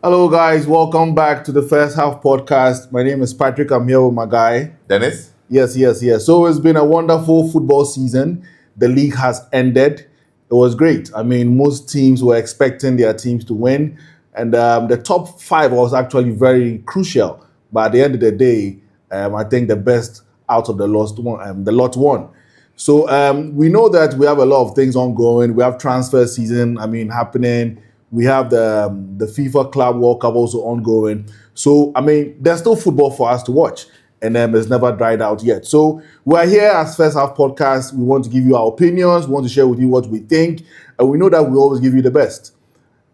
Hello, guys. Welcome back to the first half podcast. My name is Patrick. I'm here with my guy. Dennis? Yes. So it's been a wonderful football season. The league has ended. It was great. I mean, most teams were expecting their teams to win, and the top five was actually very crucial. But at the end of the day, I think the best out of the lot won. So we know that we have a lot of things ongoing. We have transfer season, happening. We have the FIFA Club World Cup also ongoing. So there's still football for us to watch, and it's never dried out yet. So we're here as First Half Podcast. We want to give you our opinions. We want to share with you what we think, and we know that we always give you the best.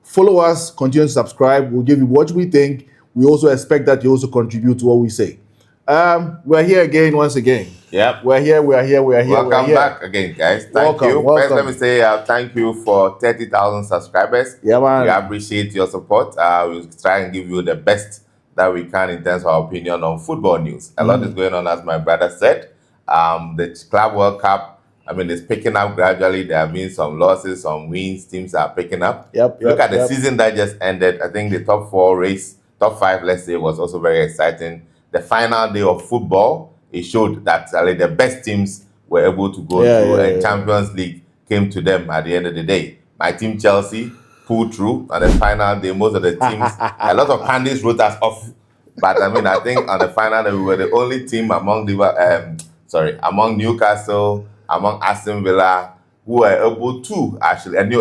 Follow us, continue to subscribe. We'll give you what we think. We also expect that you also contribute to what we say. We're here again, once again. Yep. We're here. Welcome back again, guys. Thank you. First, let me say thank you for 30,000 subscribers. Yeah, man. We appreciate your support. We'll try and give you the best that we can in terms of our opinion on football news. A lot is going on, as my brother said. The Club World Cup, it's picking up gradually. There have been some losses, some wins. Teams are picking up. Look at the season that just ended. I think the top five, let's say, was also very exciting. The final day of football, it showed that the best teams were able to go through, and Champions League came to them at the end of the day. My team, Chelsea, pulled through on the final day. Most of the teams, a lot of candidates wrote us off. But I think on the final day, we were the only team among Newcastle, among Aston Villa, who were able to actually, and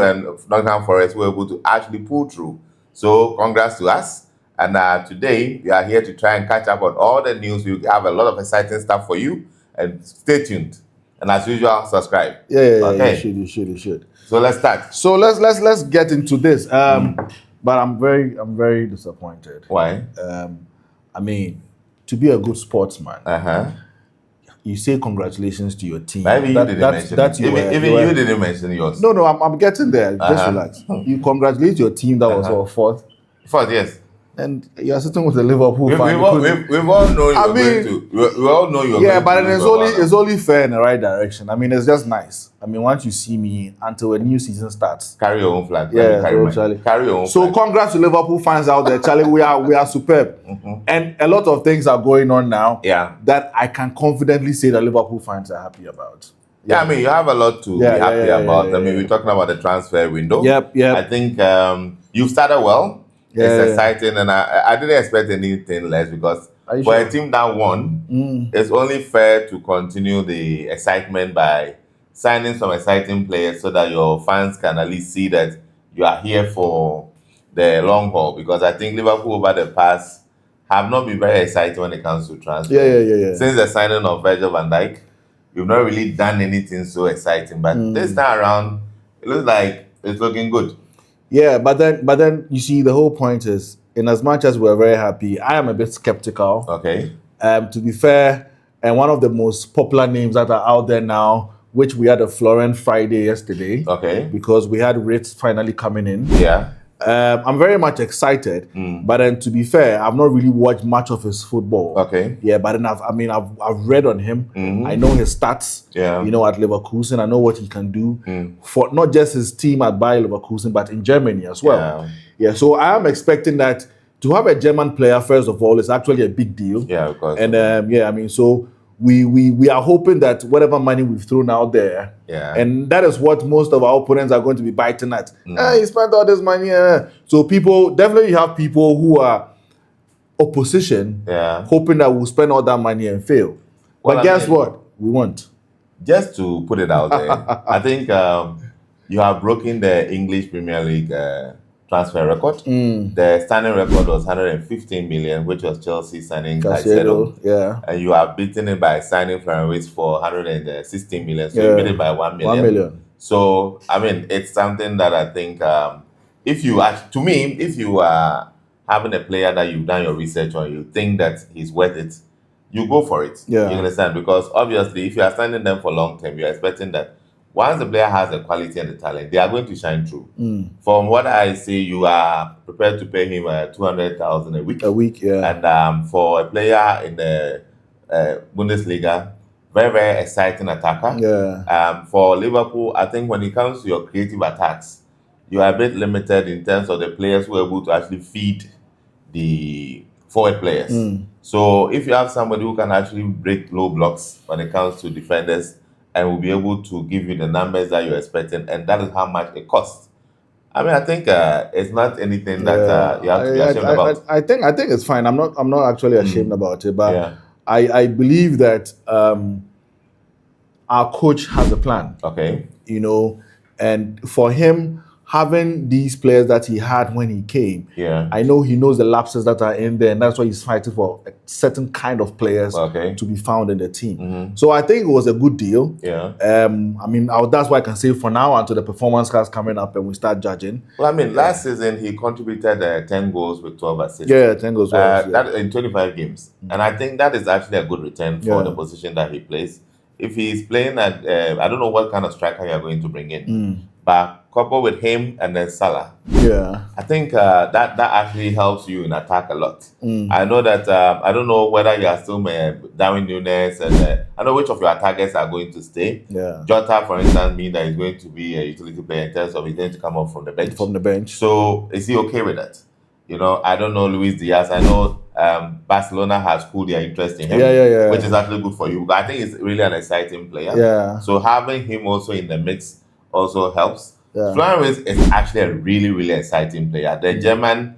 Nottingham Forest were able to actually pull through. So congrats to us. And today, we are here to try and catch up on all the news. We have a lot of exciting stuff for you. And stay tuned. And as usual, subscribe. Yeah. Okay. You should. So let's start. So let's get into this. But I'm very disappointed. Why? To be a good sportsman, you say congratulations to your team. Maybe you didn't mention it. You didn't mention yours. No, I'm getting there. Just relax. You congratulate your team that was our fourth. Fourth, yes. And you're sitting with the Liverpool fan. We've all known you're going to. We all know you're going to. Yeah, but it's only fair in the right direction. It's just nice. Once you see me until a new season starts, carry your own flag. Yeah, carry your own. So flag. Congrats to Liverpool fans out there, Charlie. We are superb, and a lot of things are going on now. Yeah, that I can confidently say that Liverpool fans are happy about. Yeah, you have a lot to be happy about. We're talking about the transfer window. Yep. I think you've started well. It's exciting, and I didn't expect anything less because for a team that won, it's only fair to continue the excitement by signing some exciting players so that your fans can at least see that you are here for the long haul. Because I think Liverpool over the past have not been very exciting when it comes to transfer. Yeah. Since the signing of Virgil van Dijk, we've not really done anything so exciting. But this time around, it looks like it's looking good. Yeah, but then you see the whole point is, in as much as we're very happy, I am a bit skeptical. Okay. To be fair, and one of the most popular names that are out there now, which we had a Florent Friday yesterday. Okay. Because we had Ritz finally coming in. Yeah. I'm very much excited, but then to be fair, I've not really watched much of his football. Okay. Yeah, but then I've read on him. I know his stats. Yeah. At Leverkusen, I know what he can do for not just his team at Bayer Leverkusen, but in Germany as well. Yeah. So I am expecting that to have a German player, first of all, is actually a big deal. Yeah, of course. And so we are hoping that whatever money we've thrown out there, and that is what most of our opponents are going to be biting at. He spent all this money. So definitely have people who are opposition, hoping that we'll spend all that money and fail. But guess what? We won't. Just to put it out there, I think you have broken the English Premier League transfer record. The standing record was 115 million, which was Chelsea signing Caicedo. Yeah. And you have beaten it by signing Florent for 116 million. So you beat it by 1 million. 1 million. So, it's something that I think, if you are having a player that you've done your research on, you think that he's worth it, you go for it. Yeah. You understand? Because obviously, if you are signing them for long term, you're expecting that once the player has the quality and the talent, they are going to shine through. From what I see, you are prepared to pay him 200,000 a week. A week, yeah. And for a player in the Bundesliga, very, very exciting attacker. Yeah. For Liverpool, I think when it comes to your creative attacks, you are a bit limited in terms of the players who are able to actually feed the forward players. So if you have somebody who can actually break low blocks when it comes to defenders and will be able to give you the numbers that you're expecting, and that is how much it costs. I mean, I think it's not anything that you have to be ashamed about. I think it's fine. I'm not actually ashamed about it, but Yeah. I believe that our coach has a plan. Okay. You know, and for him having these players that he had when he came, Yeah. I know he knows the lapses that are in there, and that's why he's fighting for a certain kind of players Okay. to be found in the team. So I think it was a good deal. Yeah. I mean, that's why I can say for now until the performance cards coming up and we start judging. Well, I mean, last season he contributed 10 goals with 12 assists. Yeah, 10 goals. That in 25 games, and I think that is actually a good return for Yeah. the position that he plays. If he's playing at, I don't know what kind of striker you are going to bring in, but coupled with him and then Salah, Yeah. I think that actually helps you in attack a lot. I know that I don't know whether you are still Darwin Nunes, and I know which of your targets are going to stay. Yeah. Jota, for instance, means that he's going to be a utility player in terms of he's going to come up from the bench. From the bench. So is he okay with that? You know, I don't know Luis Diaz. I know Barcelona has cooled their interest in him, Yeah. which is actually good for you. But I think he's really an exciting player. Yeah. So having him also in the mix also helps. Yeah. Flores is actually a really, really exciting player. The German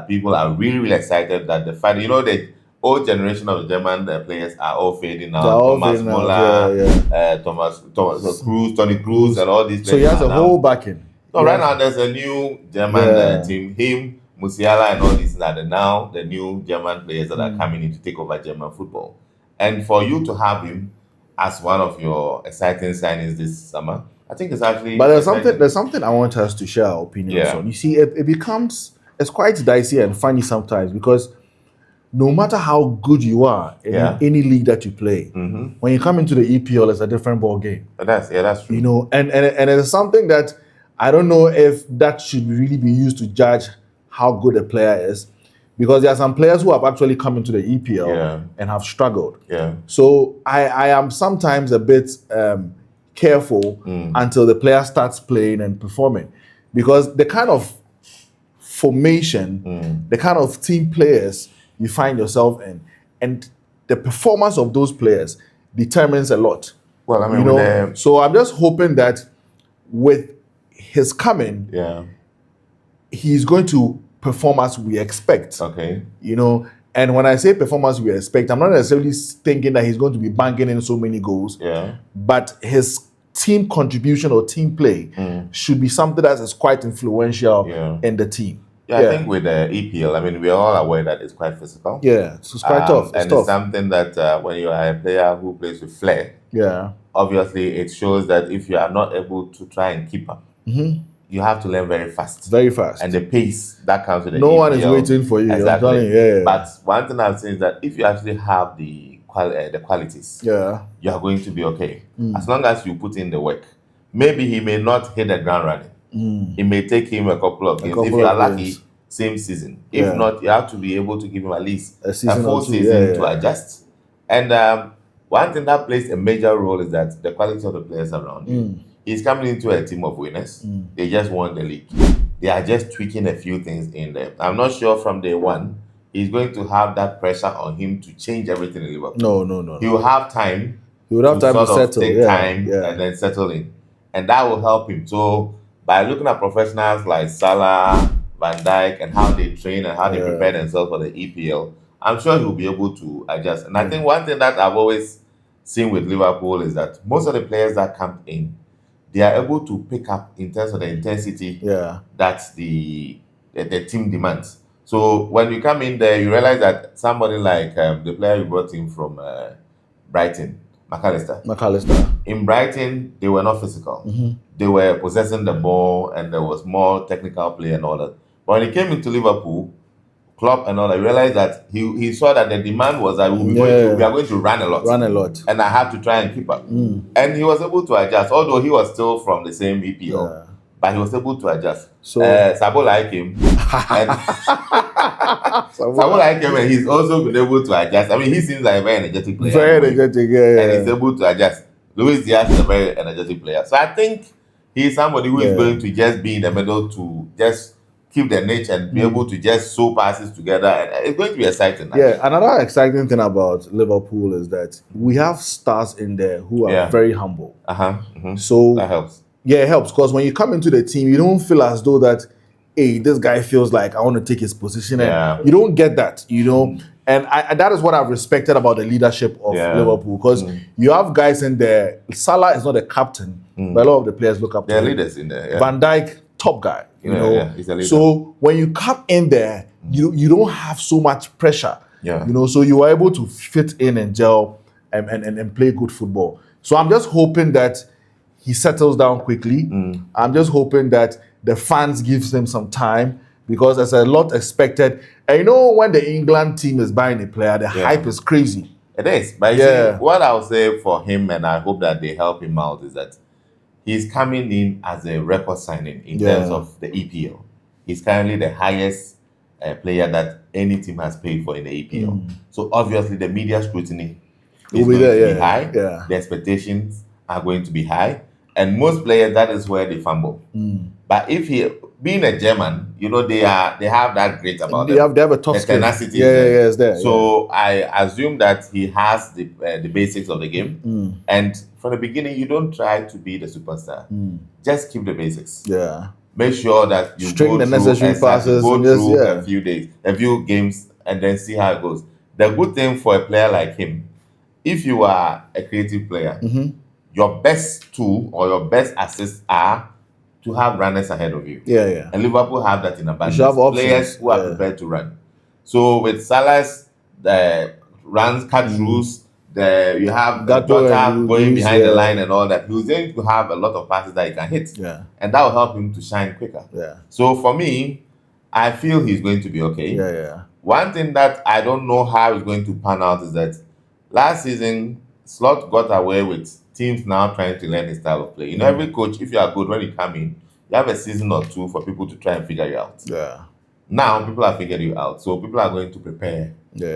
people are really, really excited that the fact, you know, the old generation of German players are all fading now. They're all Thomas fading out, Muller, Thomas Cruz, Tony Cruz, and all these players. So he has a are whole backing. No, right now there's a new German team. Him, Musiala, and all these are the new German players that are coming in to take over German football. And for you to have him as one of your exciting signings this summer, I think it's actually. But there's something I want us to share our opinions on. You see, it's quite dicey and funny sometimes because no matter how good you are in any league that you play, when you come into the EPL, it's a different ball game. But that's true. You know, and it's something that I don't know if that should really be used to judge how good a player is, because there are some players who have actually come into the EPL and have struggled. Yeah. So I am sometimes a bit careful until the player starts playing and performing, because the kind of formation, the kind of team players you find yourself in, and the performance of those players determines a lot. Well, I mean, you know, so I'm just hoping that with his coming, he's going to perform as we expect. Okay. You know, and when I say performance we expect, I'm not necessarily thinking that he's going to be banging in so many goals. Yeah. But his team contribution or team play should be something that is quite influential in the team. Yeah, I think with the EPL, I mean, we're all aware that it's quite physical. Yeah, so it's quite tough. It's something that when you are a player who plays with flair, obviously it shows that if you are not able to try and keep up, you have to learn very fast. Very fast. And the pace that comes with the no EPL. one is waiting for you. Exactly. But one thing I've seen is that if you actually have the qualities, you are going to be okay. As long as you put in the work. Maybe he may not hit the ground running. It may take him a couple of games. If you are lucky, same season. If not, you have to be able to give him at least a full season to adjust. And one thing that plays a major role is that the quality of the players around you. He's coming into a team of winners. They just won the league. They are just tweaking a few things in there. I'm not sure from day one he's going to have that pressure on him to change everything in Liverpool. No. He will have time. He would have time to settle. Take time and then settle in. And that will help him. So by looking at professionals like Salah, Van Dijk, and how they train and how they prepare themselves for the EPL, I'm sure he'll be able to adjust. And I think one thing that I've always seen with Liverpool is that most of the players that come in, they are able to pick up in terms of the intensity that the team demands. So when you come in there, you realize that somebody like the player you brought in from Brighton, McAllister. In Brighton, they were not physical. They were possessing the ball, and there was more technical play and all that. But when he came into Liverpool, Klopp and all that, I realized that he saw that the demand was that we are going to run a lot. And I have to try and keep up. And he was able to adjust, although he was still from the same EPL. But he was able to adjust. So Sabo like him. Sabo like him, and he's also been able to adjust. I mean, he seems like a very energetic player. Very energetic, And he's able to adjust. Luis Diaz is a very energetic player. So I think He's somebody who is going to just be in the middle to just keep the niche and be able to just sew passes together. And it's going to be exciting. Yeah, another exciting thing about Liverpool is that we have stars in there who are very humble. So that helps. Yeah, it helps because when you come into the team, you don't feel as though that, hey, this guy feels like I want to take his position. And you don't get that, you know. And that is what I've respected about the leadership of Liverpool, because you have guys in there. Salah is not a captain, but a lot of the players look up to him. Leaders in there. Van Dijk, top guy, you know. He's a leader. So when you come in there, you don't have so much pressure. You know, so you are able to fit in and gel and play good football. So I'm just hoping that he settles down quickly. I'm just hoping that the fans gives him some time, because there's a lot expected. And you know, when the England team is buying a player, the hype is crazy. It is. But you see, what I'll say for him, and I hope that they help him out, is that he's coming in as a record signing in terms of the EPL. He's currently the highest player that any team has paid for in the EPL. So obviously the media scrutiny is going to be high. The expectations are going to be high. And most players, that is where they fumble. But if he, being a German, you know, they have that grit about them. They have a tough skin. Tenacity. It's there. So I assume that he has the basics of the game. And from the beginning, you don't try to be the superstar. Just keep the basics. Make sure that you string the necessary passes. Go through a few games, and then see how it goes. The good thing for a player like him, if you are a creative player, your best tool or your best assists are to have runners ahead of you. And Liverpool have that in abundance. Players who are prepared to run. So with Salah's runs, cut-throughs, you have Jota going behind the line and all that. He's going to have a lot of passes that he can hit. And that will help him to shine quicker. So for me, I feel he's going to be okay. One thing that I don't know how it's going to pan out is that last season, Slot got away with teams now trying to learn his style of play. You know, every coach, if you are good when you come in, you have a season or two for people to try and figure you out. Now people have figured you out, so people are going to prepare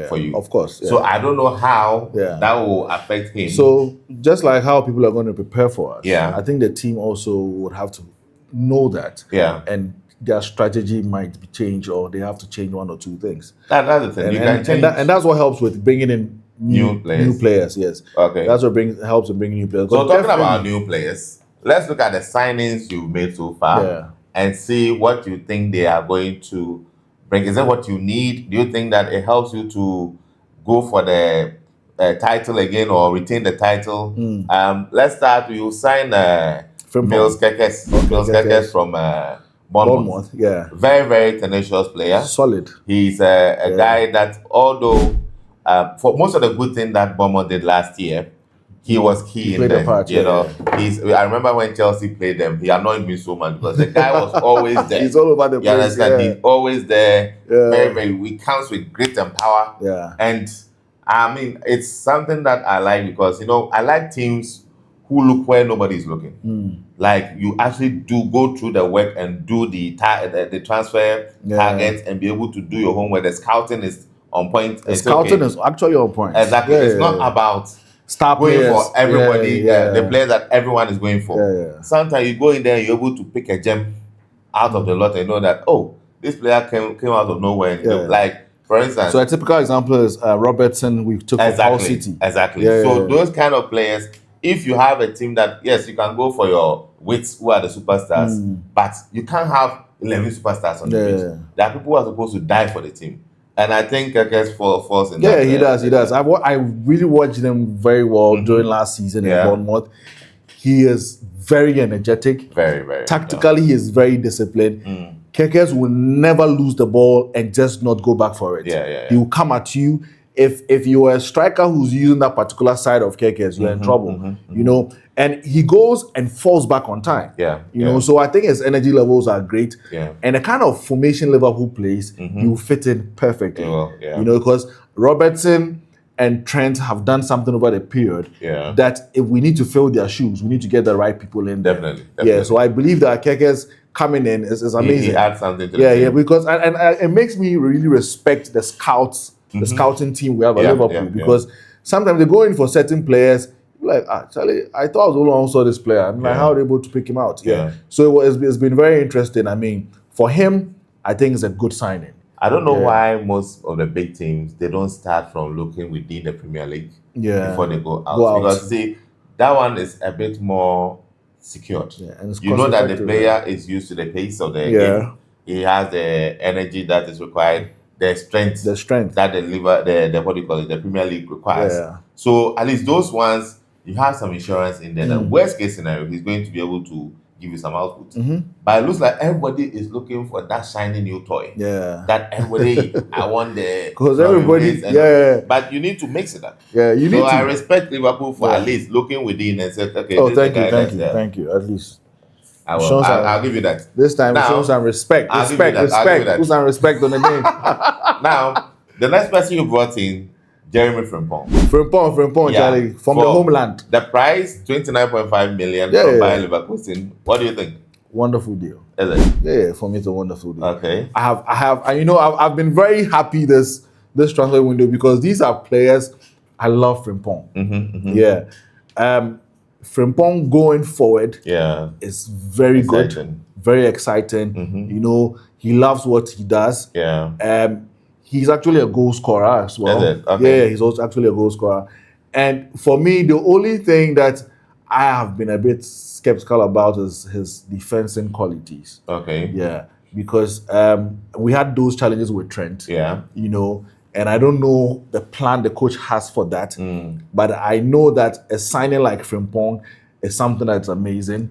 for you. Of course. So I don't know how that will affect him. So just like how people are going to prepare for us, I think the team also would have to know that. And their strategy might be changed, or they have to change one or two things. That's the thing. And that's what helps with bringing in new players. Yes. That's what helps in bringing new players. So talking about new players, let's look at the signings you've made so far and see what you think they are going to bring. Is that what you need? Do you think that it helps you to go for the title again or retain the title? Let's start. You sign Mills Kekes from Bournemouth. Very, very tenacious player. Solid. He's a guy that, although for most of the good thing that Bournemouth did last year, he was key in there. I remember when Chelsea played them, he annoyed me so much because the guy was always there. He's all over the place. Understand? He's always there. Very, very. He comes with grit and power. And I mean, it's something that I like because, you know, I like teams who look where nobody's looking. Like you actually do go through the work and do the transfer targets and be able to do your homework. The scouting is on point. The scouting is actually on point. Exactly. It's not about star going players for everybody, the players that everyone is going for. Sometimes you go in there and you're able to pick a gem out of the lot and know that, oh, this player came out of nowhere. Like, for instance. So a typical example is Robertson we took from Hull City. So those kind of players, if you have a team that, yes, you can go for your wits who are the superstars, but you can't have 11 superstars on the pitch. There are people who are supposed to die for the team. And I think Kekes falls in that. He does. I really watched him very well during last season in Bournemouth. He is very energetic. Very, very. Tactically, he is very disciplined. Kekes will never lose the ball and just not go back for it. He will come at you. If you're a striker who's using that particular side of Kekes, you're in trouble. You know, and he goes and falls back on time. You know, so I think his energy levels are great. And the kind of formation Liverpool plays, you fit in perfectly. You know, because Robertson and Trent have done something over the period that if we need to fill their shoes, we need to get the right people in there. Definitely. So I believe that Kekes coming in is amazing. He adds something to the team. Because and it makes me really respect the scouting team we have at Liverpool because sometimes they go in for certain players. like, Charlie, I thought I was the only one who saw this player. I'm like, how are they able to pick him out? Yeah. So it's been very interesting. I mean, for him, I think it's a good signing. I don't know why most of the big teams, they don't start from looking within the Premier League before they go out. Because see, that one is a bit more secured. And you know that the player is used to the pace of the game. He has the energy that is required, the strength that the what do you call it, the Premier League requires. So at least those ones, you have some insurance in there. The worst case scenario, he's going to be able to give you some output. But it looks like everybody is looking for that shiny new toy. That everybody, I want the... Because everybody, But you need to mix it up. So I respect Liverpool for at least looking within and saying, okay, thank you, at least. I'll give you that. This time, show some respect. Respect. Put some respect on the name. Now, the next person you brought in, Jeremy Frimpong. Frimpong, Charlie, from the homeland. The price, 29.5 million from Bayer Leverkusen. What do you think? Wonderful deal. Is it? Yeah, for me it's a wonderful deal. Okay. I've been very happy this transfer window because these are players I love. Frimpong. Frimpong going forward is very good, very exciting. You know, he loves what he does. He's actually a goal scorer as well. He's also actually a goal scorer. And for me, the only thing that I have been a bit skeptical about is his defensing qualities. Because we had those challenges with Trent. You know, and I don't know the plan the coach has for that. But I know that a signing like Frimpong is something that's amazing.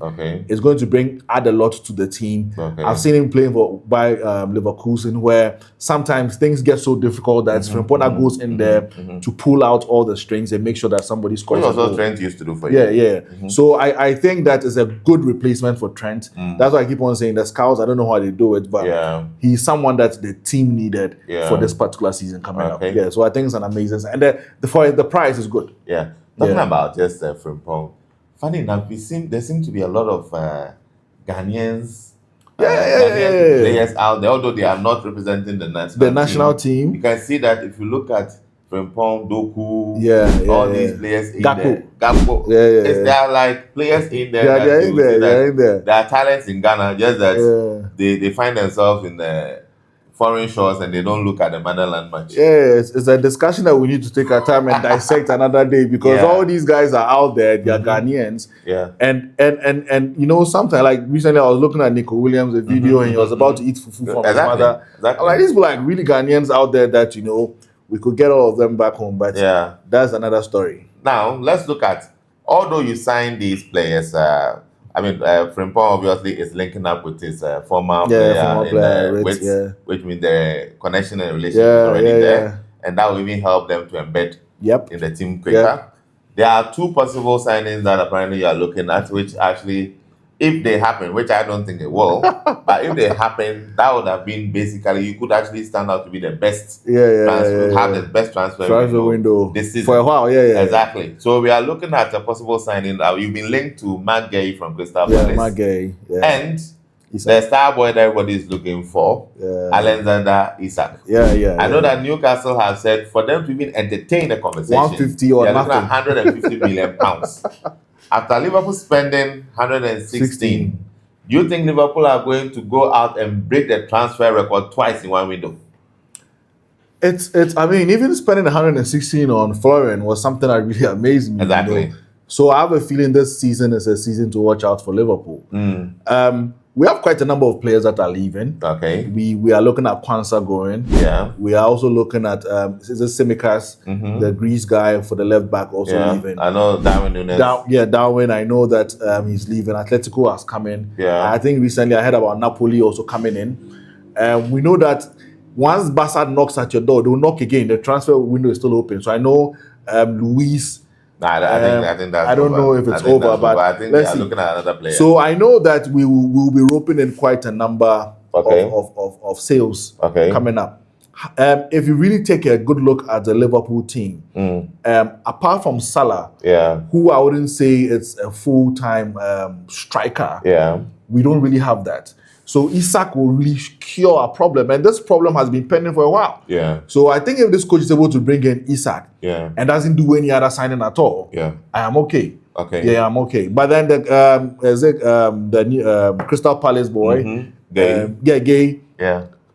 It's going to add a lot to the team. I've seen him playing by Leverkusen, where sometimes things get so difficult that Frimpong goes in there to pull out all the strings and make sure that somebody scores. What also Trent used to do for you. So I think that is a good replacement for Trent. That's why I keep on saying the scouts, I don't know how they do it, but he's someone that the team needed for this particular season coming up. So I think it's an amazing, and the price is good. Talking about just Frimpong, funny enough, there seem to be a lot of Ghanaians, players out there, although they are not representing the national team. You can see that if you look at Frimpong, Doku, all these players in there. Gakpo. They are like players in there. They're in there. There are talents in Ghana, just that they find themselves in the foreign shores and they don't look at the motherland much. It's a discussion that we need to take our time and dissect another day because all these guys are out there, they're Ghanaians. And you know, sometimes like recently I was looking at Nico Williams, a video, and he was about to eat fufu from his mother. I'm like, these were like really Ghanaians out there that, you know, we could get all of them back home, but that's another story. Now, let's look at, although you signed these players, Frimpong obviously is linking up with his former player, which means the connection and relationship is already there. And that will even help them to embed in the team quicker. There are two possible signings that apparently you are looking at, which actually, if they happen, which I don't think it will, but if they happen, that would have been basically, you could actually stand out to be the best have the best transfer window this season. For a while, Exactly. So we are looking at a possible signing. You've been linked to Matt Gay from Crystal Palace. And the star boy that everybody is looking for, Alexander Isak. I know that Newcastle have said for them to even entertain the conversation, 150 or nothing. 150 million pounds. After Liverpool spending 116, do you think Liverpool are going to go out and break the transfer record twice in one window? I mean, even spending 116 on Florian was something that really amazed me. Exactly. You know? So I have a feeling this season is a season to watch out for Liverpool. We have quite a number of players that are leaving. We are looking at Kwanzaa going. We are also looking at Tsimikas, the Greece guy for the left back, also leaving. I know Darwin Nunes. Darwin. I know that he's leaving. Atletico has come in. I think recently I heard about Napoli also coming in. We know that once Barca knocks at your door, they will knock again. The transfer window is still open. So I know Luis. I think that's I don't know if it's over, but I think they are looking at another player. So I know that we will be roping in quite a number of sales coming up. If you really take a good look at the Liverpool team, apart from Salah, who I wouldn't say it's a full-time striker, we don't really have that. So Isak will really cure a problem, and this problem has been pending for a while. Yeah. So I think if this coach is able to bring in Isak Yeah. and doesn't do any other signing at all, Yeah. I am okay. Okay. Yeah, I'm okay. But then the new Crystal Palace boy, Gay,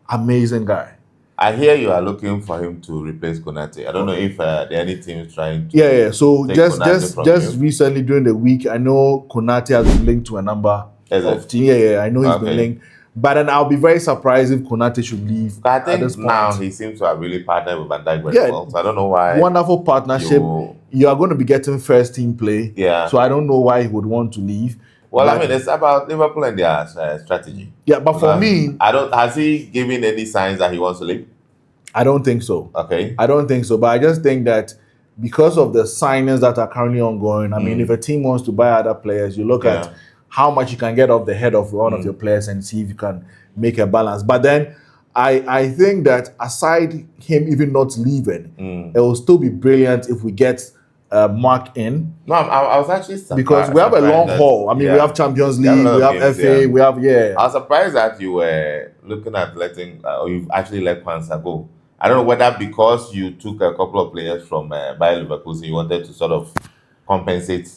amazing guy. I hear you are looking for him to replace Konate. I don't know if there are any teams trying to. Yeah. So take just Konate from just you. recently during the week, I know Konate has been linked to a number of teams. Yeah. I know he's been linked. But then I'll be very surprised if Konate should leave. I at this think point. now he seems to have really partnered with Van Dijk very well. So I don't know why. Wonderful partnership. You are going to be getting first team play. Yeah. So I don't know why he would want to leave. Well, I mean, it's about Liverpool and their strategy. Yeah, but for me, has he given any signs that he wants to leave? I don't think so. Okay. I don't think so. But I just think that because of the signings that are currently ongoing, I mean, if a team wants to buy other players, you look at how much you can get off the head of one of your players and see if you can make a balance. But then I think that aside him even not leaving, it will still be brilliant if we get Mark in. No, I was actually surprised. Because we have a long haul. I mean, we have Champions League, we have FA, we have, I was surprised that you were looking at letting, or you've actually let Kwanzaa go. I don't know whether because you took a couple of players from Bayer Leverkusen, you wanted to sort of compensate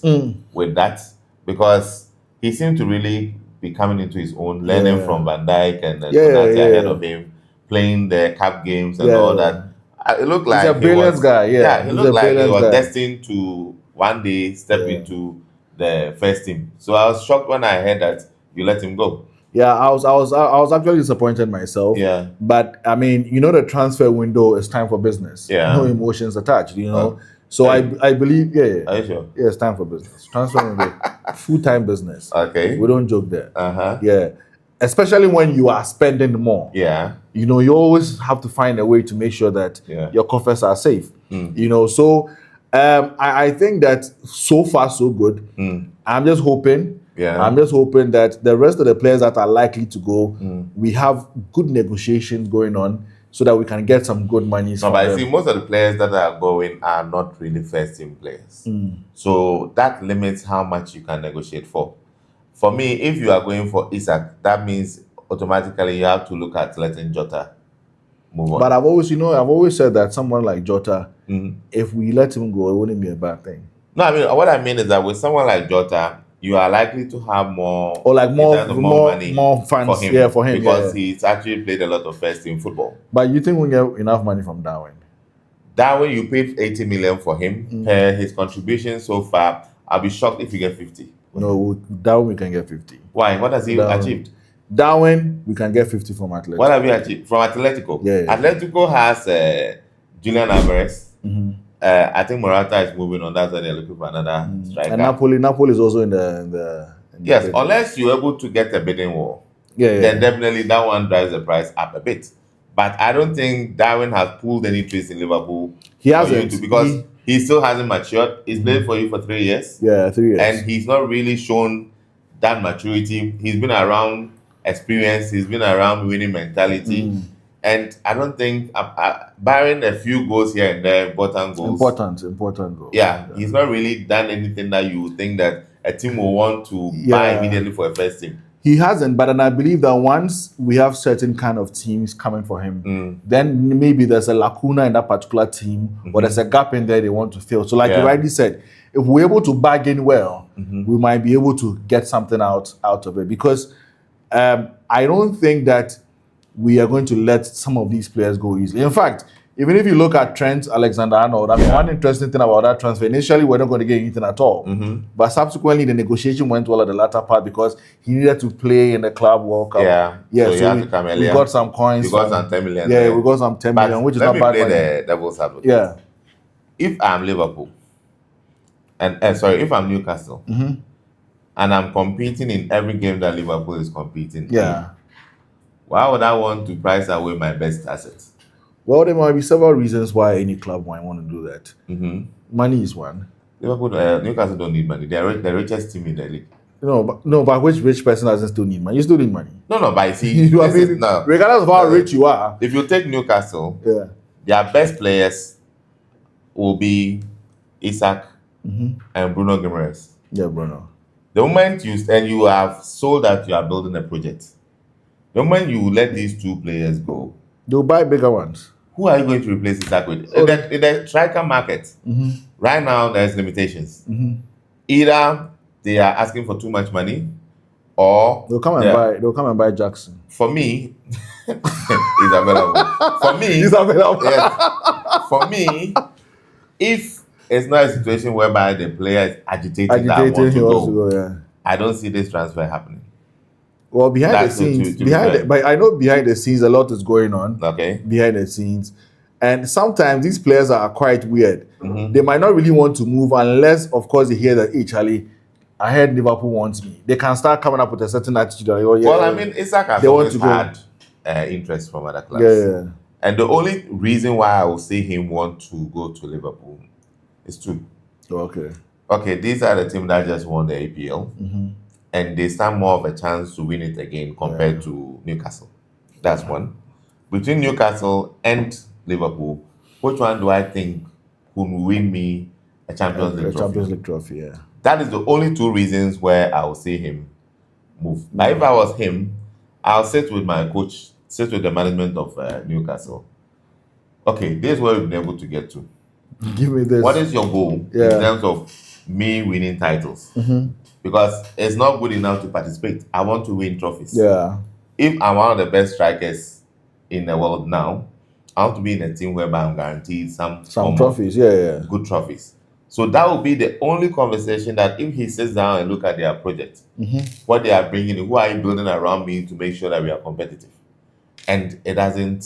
with that, because he seemed to really be coming into his own, learning from Van Dijk and Konate ahead of him, playing the cup games and all that. It looked like he's a brilliant guy. Yeah, he looked like he was destined to one day step into the first team. So I was shocked when I heard that you let him go. Yeah, I was actually disappointed myself. Yeah. But I mean, the transfer window is time for business. Yeah. No emotions attached, So I believe, Are you sure? Yeah, it's time for business. Transfer window, full-time business. Okay. We don't joke there. Uh-huh. Yeah. Especially when you are spending more. Yeah. You always have to find a way to make sure that your coffers are safe. So I think that so far so good. I'm just hoping. Yeah. I'm just hoping that the rest of the players that are likely to go, we have good negotiations going on so that we can get some good money. No, but I see most of the players that are going are not really first team players. So that limits how much you can negotiate for. For me, if you are going for Isak, that means automatically you have to look at letting Jota move on. But I've always said that someone like Jota, if we let him go, it wouldn't be a bad thing. No, I mean, what I mean is that with someone like Jota, you are likely to have more, or like more money, more fans, for him, because he's actually played a lot of first team football. But you think we get enough money from Darwin? Darwin, you paid 80 million for him per his contribution so far. I'll be shocked if you get 50. No, Darwin we can get 50. Why? What has he achieved? Darwin, we can get 50 from Atletico. What have you achieved from Atletico? Yeah. Atletico has Julian Alvarez. I think Morata is moving on. That's why they're looking for another striker. And Napoli is also in the yes, unless you're able to get a bidding war. Then definitely that one drives the price up a bit. But I don't think Darwin has pulled any tricks in Liverpool. He hasn't, because he still hasn't matured. He's played for you for 3 years. Yeah, 3 years. And he's not really shown that maturity. He's been around experience. He's been around winning mentality. And I don't think, barring a few goals here and there, important goals. Important goals. Yeah, he's not really done anything that you would think that a team will want to buy immediately for a first team. He hasn't, but then I believe that once we have certain kind of teams coming for him, then maybe there's a lacuna in that particular team, or there's a gap in there they want to fill. So like you rightly said, if we're able to bargain well, we might be able to get something out of it. Because I don't think that we are going to let some of these players go easily. In fact, even if you look at Trent Alexander-Arnold, I mean, one interesting thing about that transfer, initially we're not going to get anything at all. But subsequently, the negotiation went well at the latter part because he needed to play in the Club World Cup. So he had to come earlier. We got some coins. We got some 10 million. Yeah, we got some 10 million, which is not bad money. Let me play the devil's advocate. Yeah. If I'm Liverpool, and if I'm Newcastle, and I'm competing in every game that Liverpool is competing in, why would I want to price away my best assets? Well, there might be several reasons why any club might want to do that. Money is one. Liverpool, Newcastle don't need money. They are the richest team in the league. But which rich person doesn't still need money? You still need money. No, but see, regardless of how rich you are. If you take Newcastle, their best players will be Isak and Bruno Guimaraes. Yeah, Bruno. The moment you have sold that you are building a project, The moment you let these two players go, They'll buy bigger ones. who are you going to replace Isaac with? Oh. In the striker market, right now there's limitations. Either they are asking for too much money, or They'll come and buy. They'll come and buy Jackson. For me, he's available. For me, He's available. Yes, for me, if it's not a situation whereby the player is agitating that want he to wants go, to go. Yeah. I don't see this transfer happening. Well, behind That's the scenes, to be fair. but I know behind the scenes a lot is going on. Okay. Behind the scenes, and sometimes these players are quite weird. They might not really want to move unless, of course, they hear that, hey, Charlie, I heard Liverpool wants me. They can start coming up with a certain attitude. Like, oh, yeah, Well, I mean, Isaac has they want always to go. had interest from other clubs. Yeah. And the only reason why I will see him want to go to Liverpool is two. Okay. Okay, these are the teams that just won the APL, and they stand more of a chance to win it again compared to Newcastle. That's one. Between Newcastle and Liverpool, which one do I think will win me a Champions League trophy? Champions League trophy, yeah. That is the only two reasons where I will see him move. But if I was him, I'll sit with my coach, sit with the management of Newcastle. Okay, this is where we've been able to get to. Give me this. What is your goal in terms of me winning titles? Because it's not good enough to participate. I want to win trophies. Yeah. If I'm one of the best strikers in the world now, I want to be in a team whereby I'm guaranteed some trophies. Yeah. Good trophies. So that will be the only conversation that if he sits down and look at their project, what they are bringing in, who are you building around me to make sure that we are competitive? And it doesn't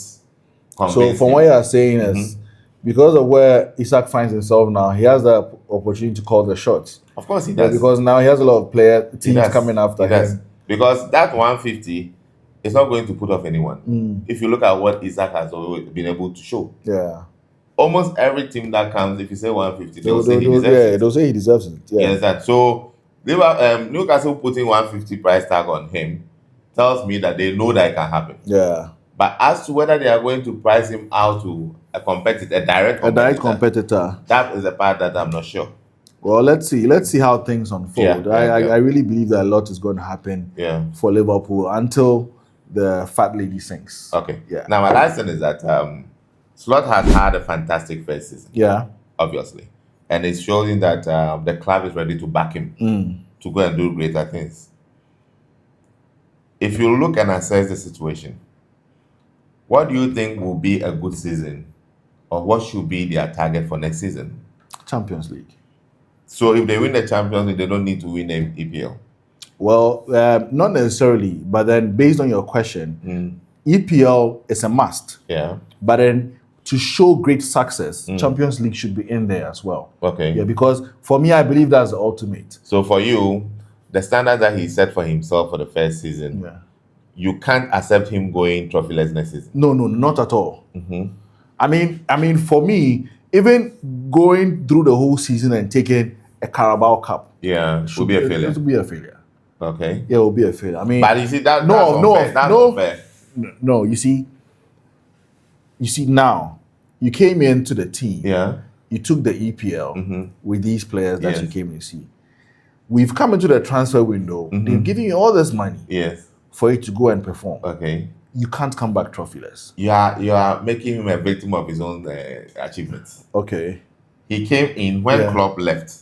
convince So from him. what you are saying is, because of where Isaac finds himself now, he has the opportunity to call the shots. Of course he does. Because now he has a lot of teams coming after him. Because that 150 is not going to put off anyone. If you look at what Isaac has always been able to show. Yeah. Almost every team that comes, if you say 150, they'll say he deserves it. They'll say he deserves it. Yeah. You understand? So Newcastle putting 150 price tag on him tells me that they know that it can happen. Yeah. But as to whether they are going to price him out to a direct competitor, that is the part that I'm not sure. Well, let's see how things unfold. I really believe that a lot is going to happen for Liverpool until the fat lady sings. Okay. Yeah. Now my last thing is that Slot has had a fantastic first season. Yeah. Obviously. And it's showing that the club is ready to back him to go and do greater things. If you look and assess the situation, what do you think will be a good season, or what should be their target for next season? Champions League. So if they win the Champions League, they don't need to win the EPL? Well, not necessarily, but then based on your question, EPL is a must. Yeah. But then to show great success, Champions League should be in there as well. Okay. Yeah, because for me, I believe that's the ultimate. So for you, the standard that he set for himself for the first season, you can't accept him going trophyless next season. No, not at all. I mean, for me, even going through the whole season and taking a Carabao Cup, should be a failure. It would be a failure. Okay. Yeah, it will be a failure. I mean, but you see that's unfair. No, you see now, you came into the team. Yeah. You took the EPL with these players that you came to see. We've come into the transfer window. They're giving you all this money. Yes. For you to go and perform. Okay. You can't come back trophyless. You are making him a victim of his own achievements. Okay. He came in when Klopp left.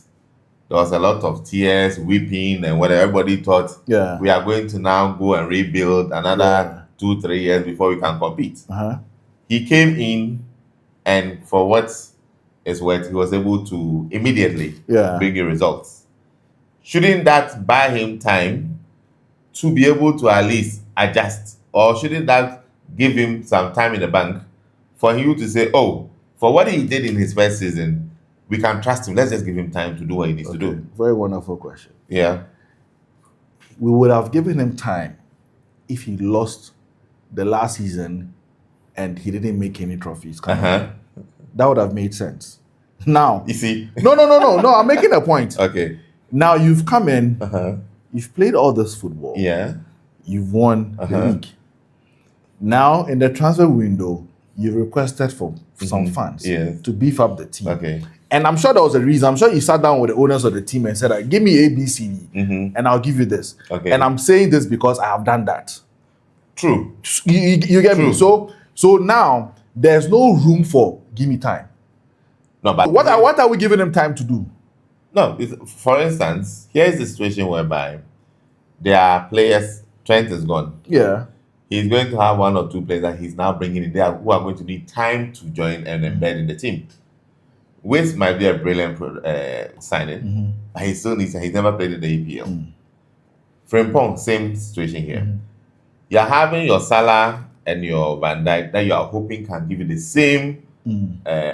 There was a lot of tears, weeping, and what everybody thought. Yeah. We are going to now go and rebuild another 2-3 years before we can compete. He came in, and for what is worth, he was able to immediately bring you results. Shouldn't that buy him time to be able to at least adjust? Or shouldn't that give him some time in the bank for you to say, oh, for what he did in his first season, we can trust him. Let's just give him time to do what he needs to do. Very wonderful question. Yeah. We would have given him time if he lost the last season and he didn't make any trophies. That would have made sense. Now, you see? No, I'm making a point. Okay. Now you've come in, you've played all this football. Yeah. You've won the league. Now, in the transfer window, you requested for some funds to beef up the team. Okay. And I'm sure there was a reason. I'm sure you sat down with the owners of the team and said, give me A, B, C, D, and I'll give you this. Okay. And I'm saying this because I have done that. True. You get me? True. So now there's no room for give me time. No, but What are we giving him time to do? no. For instance, here's the situation whereby there are players. Trent is gone. Yeah. He's going to have one or two players that he's now bringing in there who are going to need time to join and embed in the team. Waste might be a brilliant signing, but he still needs. He's never played in the EPL. Frimpong, same situation here. You're having your Salah and your Van Dijk that you are hoping can give you the same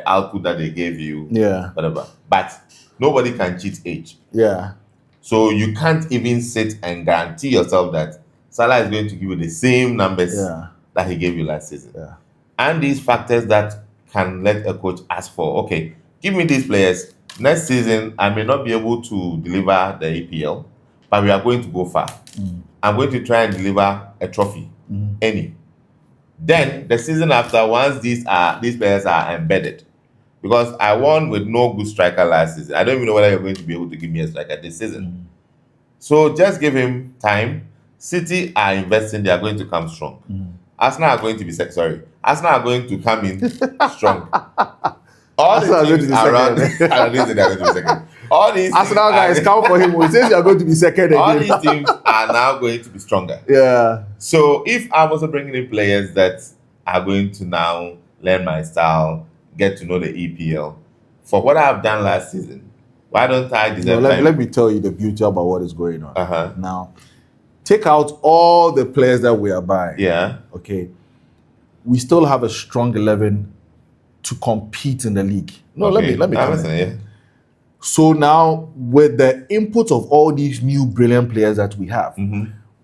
output that they gave you. Yeah. Whatever. But nobody can cheat age. Yeah. So you can't even sit and guarantee yourself that Salah is going to give you the same numbers that he gave you last season. Yeah. And these factors that can let a coach ask for, okay, give me these players. Next season, I may not be able to deliver the EPL, but we are going to go far. I'm going to try and deliver a trophy, any. Then the season after, once these players are embedded, because I won with no good striker last season. I don't even know whether you're going to be able to give me a striker this season. So just give him time. City are investing; they are going to come strong. Arsenal are going to be Arsenal are going to come in strong. All the teams around, I don't think they are going to be second. All these Arsenal guys come for him. He says you are going to be second again. All these teams are now going to be stronger. Yeah. So if I'm also bringing in players that are going to now learn my style, get to know the EPL, for what I've done last season, why don't I deserve time? Let me tell you the beauty about what is going on. Uh-huh. Now, take out all the players that we are buying. Yeah. Okay. We still have a strong 11 to compete in the league. No, Okay. let me I come understand, in. yeah. So now, with the input of all these new brilliant players that we have,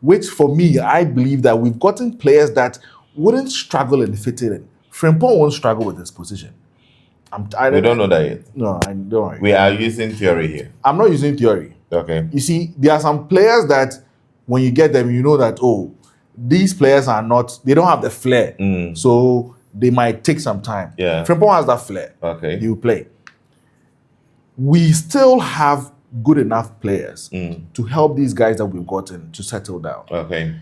which for me, I believe that we've gotten players that wouldn't struggle in fitting in. Frimpong won't struggle with this position. We don't know that yet. No, I don't worry. We are using theory here. I'm not using theory. Okay. You see, there are some players that when you get them, you know that, oh, these players they don't have the flair. So they might take some time. Yeah. Frimpong has that flair. Okay. He will play. We still have good enough players to help these guys that we've gotten to settle down. Okay.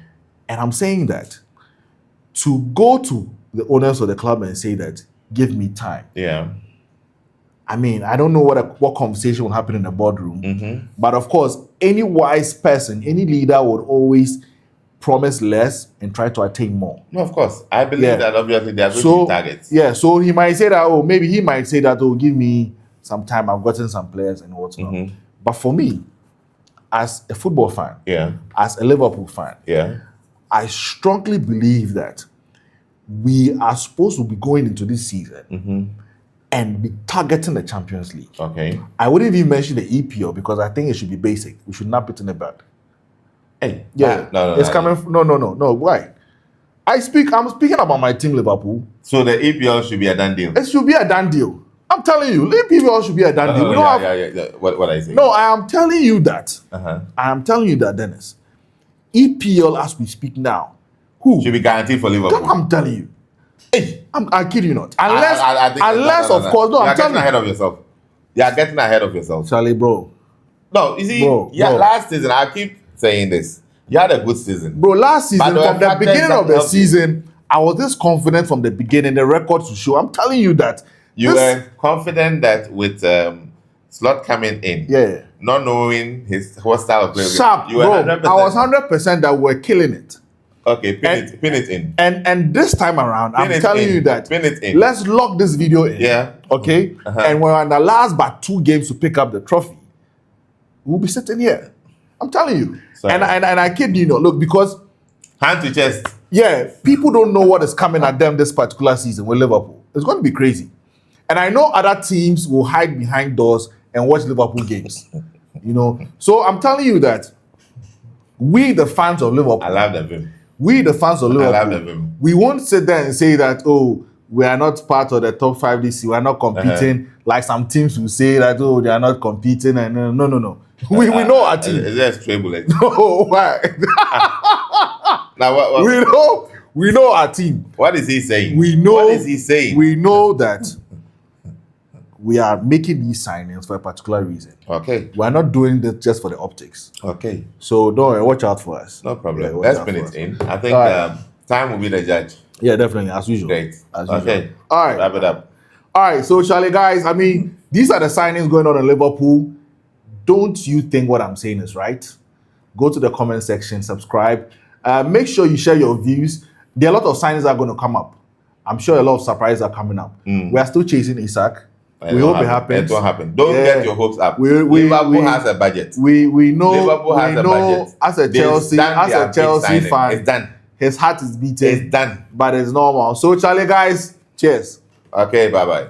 And I'm saying that to go to the owners of the club and say that, give me time. Yeah. I mean, I don't know what conversation will happen in the boardroom. But of course, any wise person, any leader would always promise less and try to attain more. No, of course. I believe that obviously they are going to be targets. Yeah, so he might say that, maybe he might say that, give me some time, I've gotten some players and whatnot. But for me, as a football fan, as a Liverpool fan, I strongly believe that we are supposed to be going into this season and be targeting the Champions League. Okay. I wouldn't even mention the EPL because I think it should be basic. We should not put in the bad. Hey. Yeah. No. It's coming from, no. Why? I'm speaking about my team, Liverpool. So the EPL should be a done deal. It should be a done deal. I'm telling you, EPL should be a done deal. Yeah. What are you saying? No, I am telling you that. I am telling you that, Dennis. EPL, as we speak now, who should be guaranteed for Liverpool? I'm telling you. Hey, I kid you not. Unless, of course, I'm telling you. Ahead of yourself. You are getting ahead of yourself. Charlie, bro. No, you see, bro. Last season, I keep saying this. You had a good season. Bro, last season, from the beginning of the season, I was this confident from the beginning, the record to show. I'm telling you that. You were confident that with Slot coming in, not knowing what style of play, sharp, bro. I was 100% that we're killing it. Okay, pin it in. And this time around, I'm telling you that pin it in. Let's lock this video in. Yeah. Okay? And we're on the last but 2 games to pick up the trophy. We'll be sitting here. I'm telling you. Sorry. And I kid you not. Look, because hand to chest. Yeah, people don't know what is coming at them this particular season with Liverpool. It's going to be crazy. And I know other teams will hide behind doors and watch Liverpool games. So I'm telling you that we, the fans of Liverpool, I love them. We, the fans of Liverpool, I love them. We won't sit there and say that, we are not part of the top 5 this year. We are not competing. Like some teams will say that, they are not competing. And no. We know our team. Is there a stray bullet? No, why? Now what? We know our team. What is he saying? What is he saying? We know that we are making these signings for a particular reason. Okay. We are not doing this just for the optics. Okay. So don't worry, watch out for us. No problem. Yeah, Let's pin it in. I think Time will be the judge. Yeah, definitely, as usual. Great. As usual. Okay. All right. Wrap it up. All right. So, Charlie, guys, I mean, these are the signings going on in Liverpool. Don't you think what I'm saying is right? Go to the comment section, subscribe. Make sure you share your views. There are a lot of signings that are going to come up. I'm sure a lot of surprises are coming up. We are still chasing Isaac. We hope it happens. It won't happen. Don't get your hopes up. Liverpool has a budget. We know. Liverpool has a budget. As a Chelsea fan, it's done. His heart is beating. It's done. But it's normal. So, Charlie, guys, cheers. Okay, bye-bye.